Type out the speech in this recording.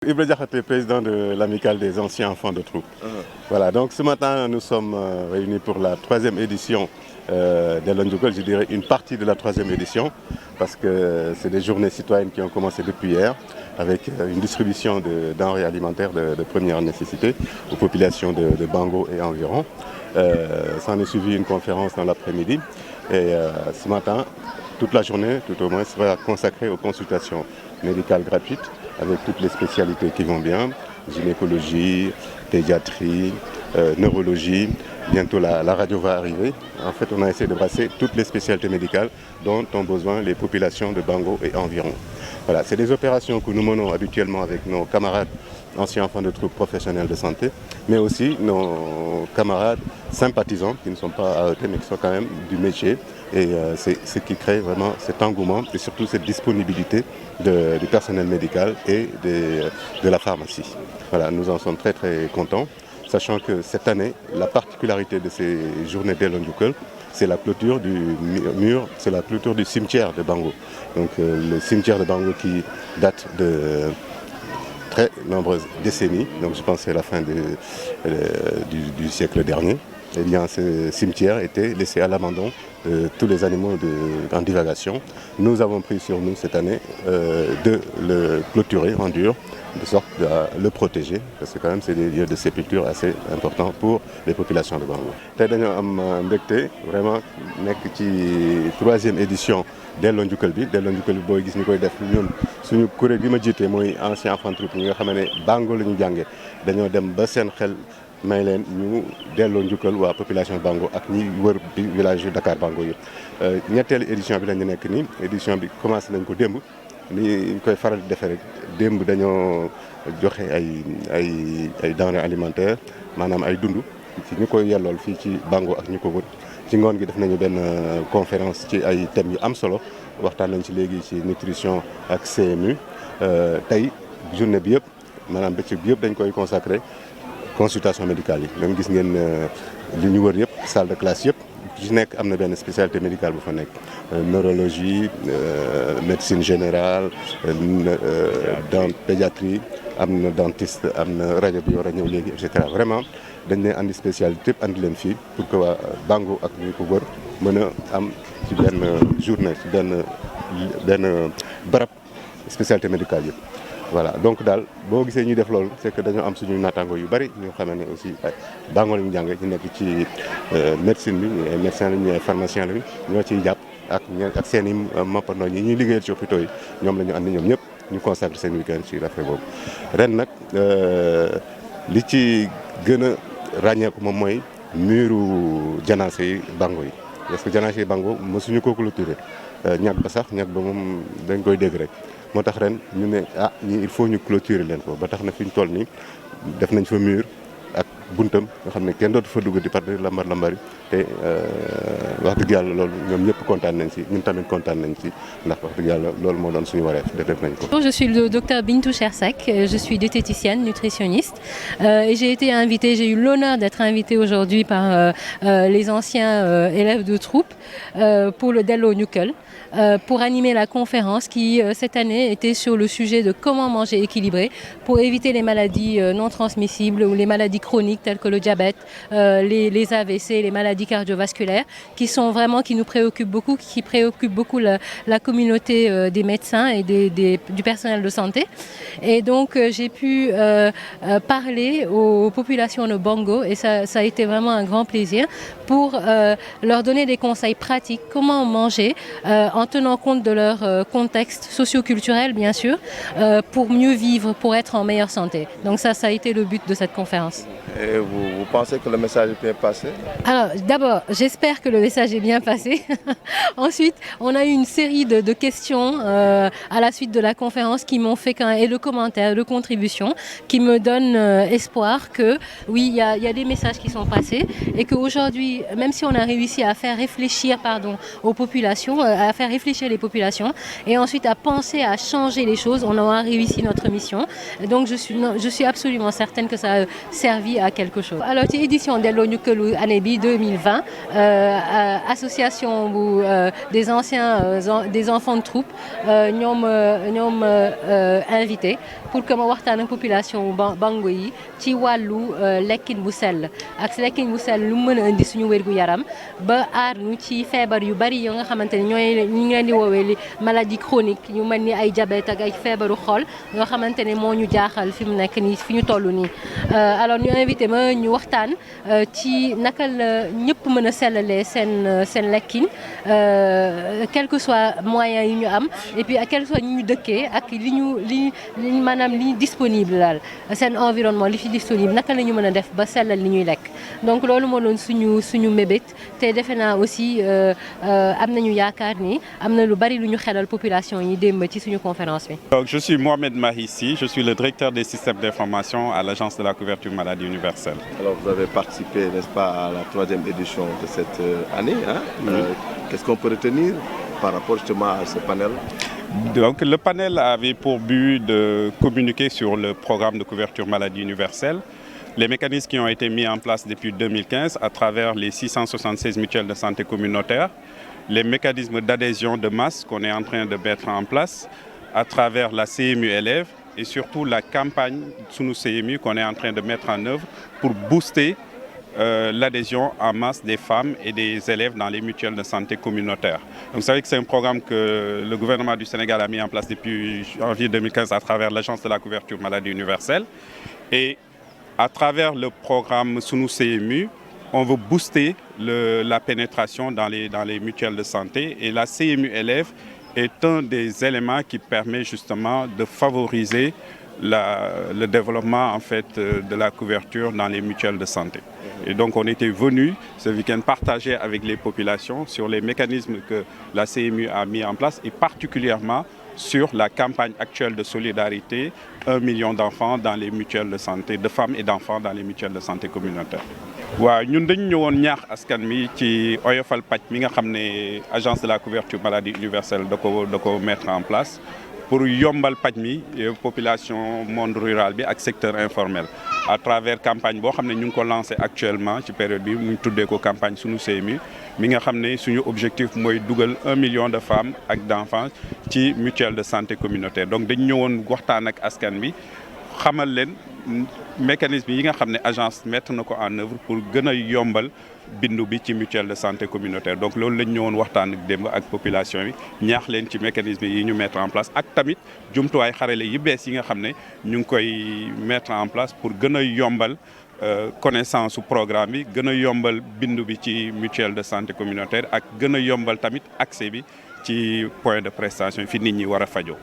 Ibra Diakhaté, président de l'Amicale des anciens enfants de troupe. Voilà, donc ce matin, nous sommes réunis pour la 3e édition d'Elon Djoukol, je dirais une partie de la 3e édition, parce que c'est des journées citoyennes qui ont commencé depuis hier, avec une distribution de denrées alimentaires de première nécessité aux populations de Bango et environ. Ça en est suivi une conférence dans l'après-midi, et ce matin, toute la journée, tout au moins, sera consacrée aux consultations médicales gratuites, avec toutes les spécialités qui vont bien, gynécologie, pédiatrie, neurologie. Bientôt la radio va arriver. En fait, on a essayé de brasser toutes les spécialités médicales dont ont besoin les populations de Bango et environ. Voilà, c'est des opérations que nous menons habituellement avec nos camarades anciens enfants de troupe professionnels de santé, mais aussi nos camarades sympathisants qui ne sont pas AET mais qui sont quand même du métier. Et c'est ce qui crée vraiment cet engouement et surtout cette disponibilité du personnel médical et de la pharmacie. Voilà, nous en sommes très très contents, sachant que cette année, la particularité de ces journées d'Elon Djoukol, c'est la clôture du mur, c'est la clôture du cimetière de Bango. Donc le cimetière de Bango qui date de très nombreuses décennies, donc je pense que c'est la fin du siècle dernier. Eh bien, ce cimetière était laissé à l'abandon de tous les animaux en divagation. Nous avons pris sur nous cette année de le clôturer en dur, de sorte à le protéger, parce que quand même c'est des lieux de sépulture assez importants pour les populations de Bango. Tey dañoo am mbégte vraiment nekk ci 3e édition Delloo Njukkal bi booy gis ñu koy def ñun suñu kuréel bi ma jiite mooy ancien enfant troupe ñi nga xam ne Bango la ñu jàngee dañoo dem ba seen xel may leen ñu delloo njukkal waa population Bango ak ñi wër village yu Dakar Bango yëpp. ñetteelu édition bi lañu nekk nii édition bi commencé nañ ko démb ni ñu koy faral di defee rek démb dañoo joxe ay denrées alimentaires maanaam ay dund ci ñu koy yellool fii ci Bango ak ñu ko wër. ci ngoon gi def nañu benn conférence ci ay thèmes yu am solo waxtaan nañ ci léegi ci nutrition ak CMU. tey journée bi yëpp maanaam bëccëg bi yëpp dañ koy consacré consultation médicale yi même gis ngeen li ñu wër yëpp salle de classe yëpp ci nekk am na benn spécialité médicale bu fa nekk neurologie, médecine générale, pédiatrie, am na dentiste, am na rajo bi war a ñëw léegi et cetera. Vraiment dañ leen andi spécialité yëpp andi leen fii pour que waa Bango ak ñu ko wër mën a am ci benn journée ci benn barab spécialité médicale yëpp. Voilà, donc daal boo gisee ñuy def loolu c'est que dañoo am suñu naataango yu bari ñoo xam ne aussi Bango la ñu jàngee ñu nekk ci médecine bi ñu ay médecins la ñu ay pharmaciens la ñoo ciy jàpp ak seen i mappandoo ñi ñuy liggéeyal ci hôpitaux yi ñoom la ñu andi ñoom ñëpp ñu consacré seen week-end ci affaire boobu. ren nag li ci gën a ràññeeku moom mooy muru janaase yi Bango yi parce que janaase yi Bango mësuñu ko clôturer ñag ba moom dañ koy dégg rek. moo tax ren ñu ne ñii il faut ñu clôturer leen ko ba tax na fi ñu toll nii def nañ fa mur ak buntam nga xam ne kenn dootu fa dugg di par lambari te wax dëgg yàlla loolu ñoom ñëpp kontaan nañ ci ñun tamit kontaan nañ ci ndax wax dëgg yàlla loolu moo doon suñu wareef def nañ ko. Je suis le docteur Bintou Chersek, je suis diététicienne, nutritionniste et j'ai eu l'honneur d'être invitée aujourd'hui par les anciens élèves de troupe pour le Delloo Njukkal. Pour animer la conférence qui, cette année, était sur le sujet de comment manger équilibré pour éviter les maladies non transmissibles ou les maladies chroniques telles que le diabète, les AVC, les maladies cardiovasculaires, qui nous préoccupent beaucoup, qui préoccupent beaucoup la communauté des médecins et du personnel de santé. Et donc, j'ai pu parler aux populations de Bango et ça a été vraiment un grand plaisir pour leur donner des conseils pratiques, comment manger en tenant compte de leur contexte socio-culturel, bien sûr, pour mieux vivre, pour être en meilleure santé. Donc ça a été le but de cette conférence. Et vous pensez que le message est bien passé? Alors, d'abord, j'espère que le message est bien passé. Ensuite, on a eu une série de questions à la suite de la conférence qui m'ont fait et de commentaires, de contributions, qui me donnent espoir que, oui, il y a des messages qui sont passés et qu'aujourd'hui, même si on a réussi à faire réfléchir aux populations, à faire réfléchir les populations et ensuite à penser à changer les choses, on aura réussi notre mission. Donc je suis absolument certaine que ça a servi à quelque chose. Alors ci édition delloo njukkalu année bi 2020 association bu des enfants de troupe ñoom invité pour que ma waxtaan ak population Bango yi ci wàllu lekkin bu sell ak lekkin bu sell lu mën a indi suñu wérgu yaram ba aar ñu ci feebar yu bari yoo nga xamante ne ñu ngi leen di woowee li maladie chronique ñu mel ni ay diabète ak ay feebaru xol yoo xamante ne moo ñu jaaxal fi mu nekk nii fi ñu toll nii. Alors ñu invité ma ñu waxtaan ci naka la ñëpp mën a sellalee seen lekkin quel que soit moyen yi ñu am et puis quel que soit ñu dëkkee ak li maanaam li disponible daal seen environnement li fi disponible naka la ñu mën a def ba sellal li ñuy lekk donc loolu moo doon suñu mébét te defe naa aussi am nañu yaakaar ni am na lu bari lu ñu xelal population yi démb ci suñu conférence bi. Donc, je suis Mohamed Mahissi, je suis le directeur des systèmes d'information à l'Agence de la couverture maladie universelle. Alors vous avez participé, n'est-ce pas, à la 3e édition de cette année. Qu'est-ce qu'on peut retenir par rapport justement à ce panel? Donc le panel avait pour but de communiquer sur le programme de couverture maladie universelle, les mécanismes qui ont été mis en place depuis 2015 à travers les 676 mutuelles de santé communautaires, les mécanismes d'adhésion de masse qu'on est en train de mettre en place à travers la CMU élèves et surtout la campagne Sunu CMU qu'on est en train de mettre en œuvre pour booster l'adhésion en masse des femmes et des élèves dans les mutuelles de santé communautaires. Donc vous savez que c'est un programme que le gouvernement du Sénégal a mis en place depuis janvier 2015 à travers l'Agence de la couverture maladie universelle. Et à travers le programme Sunu CMU, on veut booster la pénétration dans les mutuelles de santé. Et la CMU élève est un des éléments qui permet justement de favoriser le développement en fait de la couverture dans les mutuelles de santé. Et donc on était venu ce week-end partager avec les populations sur les mécanismes que la CMU a mis en place et particulièrement sur la campagne actuelle de solidarité 1 million d'enfants dans les mutuelles de santé, de femmes et d'enfants dans les mutuelles de santé communautaires. waaw ñun dañu ñëwoon ñaax askan mi ci oyofal paj mi nga xam ne agence de la couverture maladie universelle da ko mettre en place pour yombal paj mi population monde rural bi ak secteur informel à travers campagne boo xam ne ñu ngi ko lancé actuellement ci période bi mu tuddee ko campagne Sunu CMU mi nga xam ne suñu objectif mooy dugal 1 million de femmes ak d'enfants ci mutuelle de santé communautaire donc dañu ñëwoon waxtaan ak askan bi xamal leen mécanisme yi nga xam ne agence mettre na ko en œuvre pour gën a yombal bindu bi ci mutuelle de santé communautaire donc loolu lañ ñëwoon waxtaan ak démb ak population bi ñaax leen ci mécanisme yi ñu mettre en place ak tamit jumtuwaay xarale yi bees yi nga xam ne ñu ngi koy mettre en place pour gën a yombal connaissance su programme bi gën a yombal bindu bi ci mutuelle de santé communautaire ak gën a yombal tamit accès bi ci point de prestation fi nit ñi war a fajoo